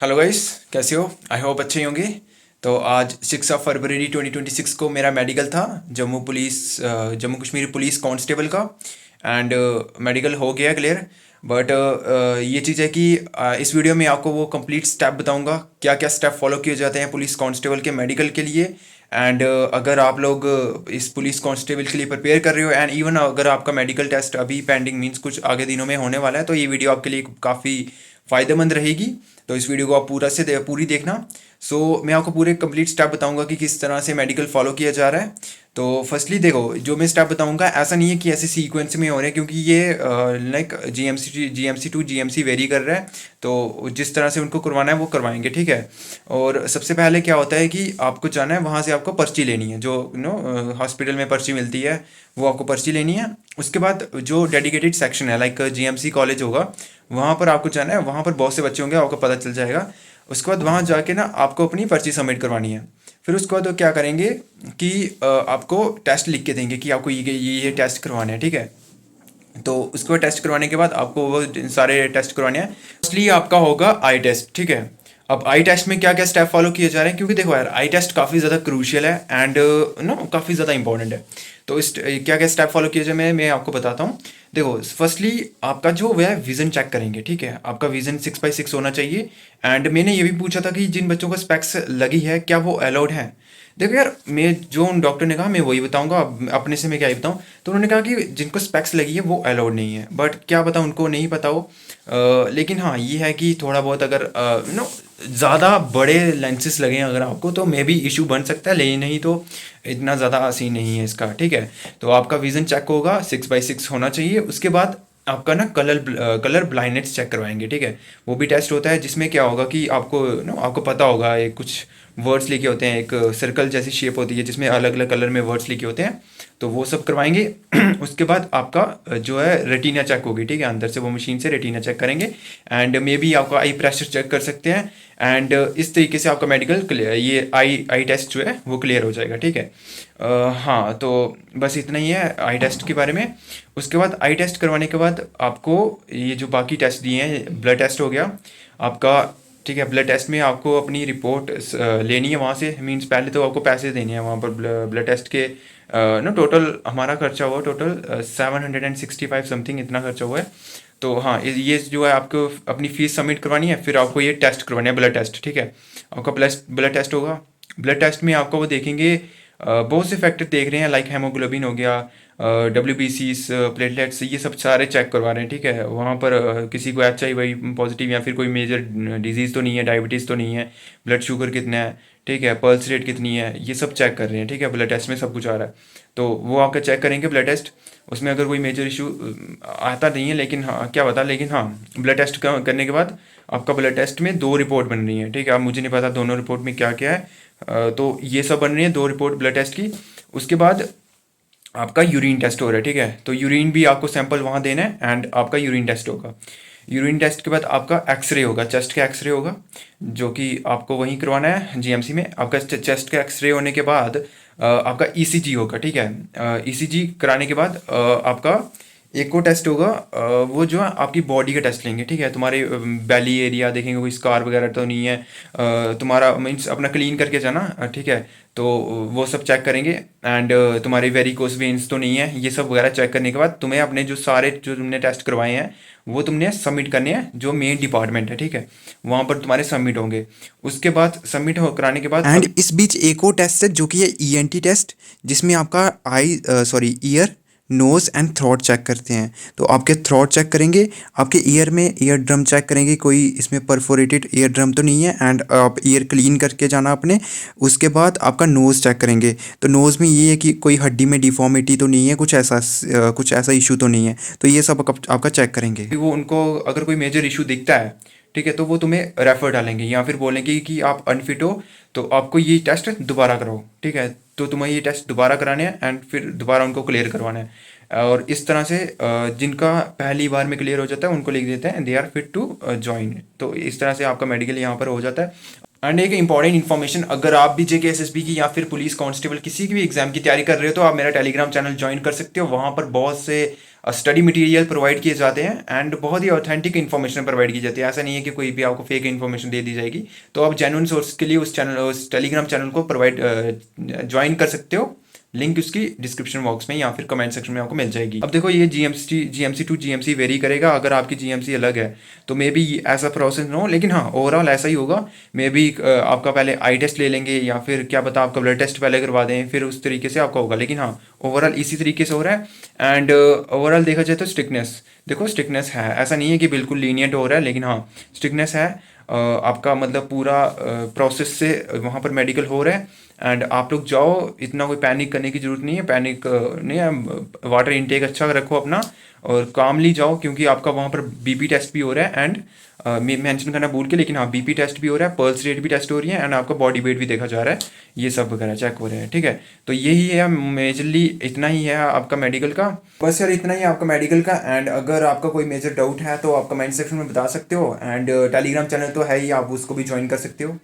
Hello guys, कैसे हो? I hope अच्छे ही होंगे। तो आज 6 फरवरी 2026 को मेरा मेडिकल था, जम्मू कश्मीर पुलिस कांस्टेबल का। एंड मेडिकल हो गया क्लियर। बट ये चीज़ है कि इस वीडियो में आपको वो कंप्लीट स्टेप बताऊंगा, क्या क्या स्टेप फॉलो किए जाते हैं पुलिस कांस्टेबल के मेडिकल के लिए। एंड अगर आप लोग इस पुलिस कांस्टेबल के लिए प्रिपेयर कर रहे हो, एंड इवन अगर आपका मेडिकल टेस्ट अभी पेंडिंग मीन्स कुछ आगे दिनों में होने वाला है, तो ये वीडियो आपके लिए काफ़ी फ़ायदेमंद रहेगी। तो इस वीडियो को आप पूरी देखना। मैं आपको पूरे कंप्लीट स्टेप बताऊंगा कि किस तरह से मेडिकल फॉलो किया जा रहा है। तो फर्स्टली देखो, जो मैं स्टेप बताऊंगा ऐसा नहीं है कि ऐसे सीक्वेंस में हो रहे हैं, क्योंकि ये like GMC to GMC vary कर रहा है। तो जिस तरह से उनको करवाना है वो करवाएंगे, ठीक है। और सबसे पहले क्या होता है कि आपको जाना है, वहाँ से आपको पर्ची लेनी है, जो हॉस्पिटल में पर्ची मिलती है, वो आपको पर्ची लेनी है। उसके बाद जो डेडिकेटेड सेक्शन है, लाइक जीएमसी कॉलेज होगा, वहाँ पर आपको जाना है। वहाँ पर बहुत से बच्चे होंगे, आपको पता चल जाएगा। उसके बाद वहाँ जाके ना आपको अपनी पर्ची सबमिट करवानी है। फिर उसके बाद वो क्या करेंगे कि आपको टेस्ट लिख के देंगे कि आपको ये टेस्ट करवाने हैं, ठीक है। तो उसको टेस्ट करवाने के बाद आपको वो सारे टेस्ट करवाने हैं। फर्स्टली आपका होगा आई टेस्ट, ठीक है। अब आई टेस्ट में क्या क्या स्टेप फॉलो किए जा रहे हैं, क्योंकि देखो यार, आई टेस्ट काफ़ी ज़्यादा क्रूशियल है एंड काफ़ी ज़्यादा इंपॉर्टेंट है। तो इस क्या क्या स्टेप फॉलो किए जाए मैं आपको बताता हूँ। देखो, फर्स्टली आपका जो वह विज़न चेक करेंगे, ठीक है। आपका विज़न 6x6 होना चाहिए। एंड मैंने ये भी पूछा था कि जिन बच्चों को स्पेक्स लगी है, क्या वो अलाउड है। देखो यार, मैं जो उन डॉक्टर ने कहा मैं वही बताऊंगा, अपने से मैं क्या ही बताऊं। तो उन्होंने कहा कि जिनको स्पेक्स लगी है वो अलाउड नहीं है, बट क्या पता उनको नहीं पता हो। लेकिन हाँ, ये है कि थोड़ा बहुत अगर ज़्यादा बड़े लेंसेस लगे हैं अगर आपको, तो मे भी इशू बन सकता है, लेकिन नहीं तो इतना ज़्यादा सीन नहीं है इसका, ठीक है। तो आपका विज़न चेक होगा, 6x6 होना चाहिए। उसके बाद आपका ना कलर ब्लाइंडनेस चेक करवाएंगे, ठीक है। वो भी टेस्ट होता है, जिसमें क्या होगा कि आपको पता होगा, एक कुछ वर्ड्स लिखे होते हैं, एक सर्कल जैसी शेप होती है जिसमें अलग अलग कलर में वर्ड्स लिखे होते हैं। तो वो सब करवाएंगे। उसके बाद आपका जो है रेटिना चेक होगी, ठीक है। अंदर से वो मशीन से रेटिना चेक करेंगे। एंड मे बी आपका आई प्रेशर चेक कर सकते हैं। एंड इस तरीके से आपका मेडिकल क्लियर, ये आई टेस्ट जो है वो क्लियर हो जाएगा, ठीक है। हाँ, तो बस इतना ही है आई टेस्ट के बारे में। उसके बाद आई टेस्ट करवाने के बाद आपको ये जो बाकी टेस्ट दिए हैं, ब्लड टेस्ट हो गया आपका, ठीक है। ब्लड टेस्ट में आपको अपनी रिपोर्ट लेनी है वहाँ से, मींस पहले तो आपको पैसे देने हैं वहाँ पर ब्लड टेस्ट के। टोटल हमारा खर्चा हुआ, टोटल 765 समथिंग इतना खर्चा हुआ है। तो हाँ, ये जो है आपको अपनी फ़ीस सबमिट करवानी है, फिर आपको ये टेस्ट करवानी है, ब्लड टेस्ट, ठीक है। आपका ब्लड टेस्ट होगा। ब्लड टेस्ट में आपको वो देखेंगे, बहुत से फैक्टर देख रहे हैं, लाइक हेमोग्लोबिन हो गया, WBCs, प्लेटलेट्स, ये सब सारे चेक करवा रहे हैं, ठीक है। वहाँ पर किसी को HIV पॉजिटिव या फिर कोई मेजर डिजीज़ तो नहीं है, डायबिटीज़ तो नहीं है, ब्लड शुगर कितना है, ठीक है, पल्स रेट कितनी है, ये सब चेक कर रहे हैं, ठीक है। ब्लड टेस्ट में सब कुछ आ रहा है। तो वो आपका चेक करेंगे ब्लड टेस्ट। उसमें अगर कोई मेजर इशू आता नहीं है, लेकिन हाँ क्या बता, लेकिन हाँ, ब्लड टेस्ट करने के बाद आपका ब्लड टेस्ट में 2 रिपोर्ट बन रही है, ठीक है। अब मुझे नहीं पता दोनों रिपोर्ट में क्या क्या है। तो ये सब बन रही है 2 रिपोर्ट ब्लड टेस्ट की। उसके बाद आपका यूरिन टेस्ट हो रहा है, ठीक है। तो यूरिन भी आपको सैंपल वहाँ देना है एंड आपका यूरिन टेस्ट होगा। यूरिन टेस्ट के बाद आपका एक्सरे होगा, चेस्ट का एक्सरे होगा, जो कि आपको वहीं करवाना है जीएमसी में। आपका चेस्ट का एक्सरे होने के बाद आपका ईसीजी होगा, ठीक है। ईसीजी कराने के बाद आपका एक और टेस्ट होगा, वो जो है आपकी बॉडी का टेस्ट लेंगे, ठीक है। तुम्हारे बेली एरिया देखेंगे, कोई स्कार वगैरह तो नहीं है, तुम्हारा मीन्स अपना क्लीन करके जाना, ठीक है। तो वो सब चेक करेंगे। एंड तुम्हारे वेरिकोस वेन्स तो नहीं है, ये सब वगैरह चेक करने के बाद तुम्हें अपने जो तुमने टेस्ट करवाए हैं वो तुमने सबमिट करने हैं, जो मेन डिपार्टमेंट है, ठीक है। वहाँ पर तुम्हारे सबमिट होंगे। उसके बाद सबमिट हो कराने के बाद एंड इस बीच एक और टेस्ट है जो कि है ENT टेस्ट, जिसमें आपका ear, nose and throat check करते हैं। तो आपके थ्रोट चेक करेंगे, आपके ईयर में ईयर ड्रम चेक करेंगे, कोई इसमें परफोरेटेड ईयर ड्रम तो नहीं है, एंड आप ईयर क्लीन करके जाना अपने। उसके बाद आपका नोज़ चेक करेंगे। तो नोज़ में ये है कि कोई हड्डी में डिफॉर्मिटी तो नहीं है, कुछ ऐसा इशू तो नहीं है। तो ये सब आपका चेक करेंगे। वो उनको अगर कोई मेजर इशू दिखता है, ठीक है, तो वो तुम्हें रेफर डालेंगे या फिर बोलेंगे कि आप अनफिट हो, तो आपको ये टेस्ट दोबारा कराओ, ठीक है। तो तुम्हें ये टेस्ट दोबारा कराने हैं एंड फिर दोबारा उनको क्लियर करवाना है। और इस तरह से जिनका पहली बार में क्लियर हो जाता है उनको लिख देते हैं they are fit to join. तो इस तरह से आपका मेडिकल यहाँ पर हो जाता है। एंड एक इंपॉर्टेंट इन्फॉर्मेशन, अगर आप भी JK SSB की या फिर पुलिस कांस्टेबल किसी की भी एग्जाम की तैयारी कर रहे हो, तो आप मेरा टेलीग्राम चैनल ज्वाइन कर सकते हो। वहाँ पर बहुत से स्टडी मटेरियल प्रोवाइड किए जाते हैं एंड बहुत ही ऑथेंटिक इन्फॉर्मेशन प्रोवाइड की जाती है। ऐसा नहीं है कि कोई भी आपको फेक इन्फॉर्मेशन दे दी जाएगी। तो आप जेन्युइन सोर्स के लिए उस टेलीग्राम चैनल को ज्वाइन कर सकते हो। लिंक उसकी डिस्क्रिप्शन बॉक्स में या फिर कमेंट सेक्शन में आपको मिल जाएगी। अब देखो, ये जीएमसी टू जीएमसी वेरी करेगा। अगर आपकी जीएमसी अलग है तो मे बी ऐसा प्रोसेस ना हो, लेकिन हाँ ओवरऑल ऐसा ही होगा। मे बी आपका पहले आई टेस्ट ले लेंगे या फिर क्या पता आपका ब्लड टेस्ट पहले करवा दें, फिर उस तरीके से आपका होगा। लेकिन हाँ ओवरऑल इसी तरीके से हो रहा है। एंड ओवरऑल देखा जाए तो स्ट्रिक्टनेस, देखो स्ट्रिक्टनेस है, ऐसा नहीं है कि बिल्कुल लीनियंट हो रहा है, लेकिन हाँ स्ट्रिक्टनेस है। आपका मतलब पूरा प्रोसेस से वहाँ पर मेडिकल हो रहा है। एंड आप लोग जाओ, इतना कोई पैनिक करने की ज़रूरत नहीं है। पैनिक नहीं है, वाटर इनटेक अच्छा रखो अपना और कामली जाओ, क्योंकि आपका वहाँ पर बीपी टेस्ट भी हो रहा है। एंड मेंशन करना भूल के, लेकिन हाँ बीपी टेस्ट भी हो रहा है, पल्स रेट भी टेस्ट हो रही है एंड आपका बॉडी वेट भी देखा जा रहा है। ये सब वगैरह चेक हो रहा है, ठीक है। तो यही है मेजरली, इतना ही है आपका मेडिकल का। बस यार इतना ही है आपका मेडिकल का। एंड अगर आपका कोई मेजर डाउट है तो आप कमेंट सेक्शन में बता सकते हो। एंड टेलीग्राम चैनल तो है ही, आप उसको भी ज्वाइन कर सकते हो।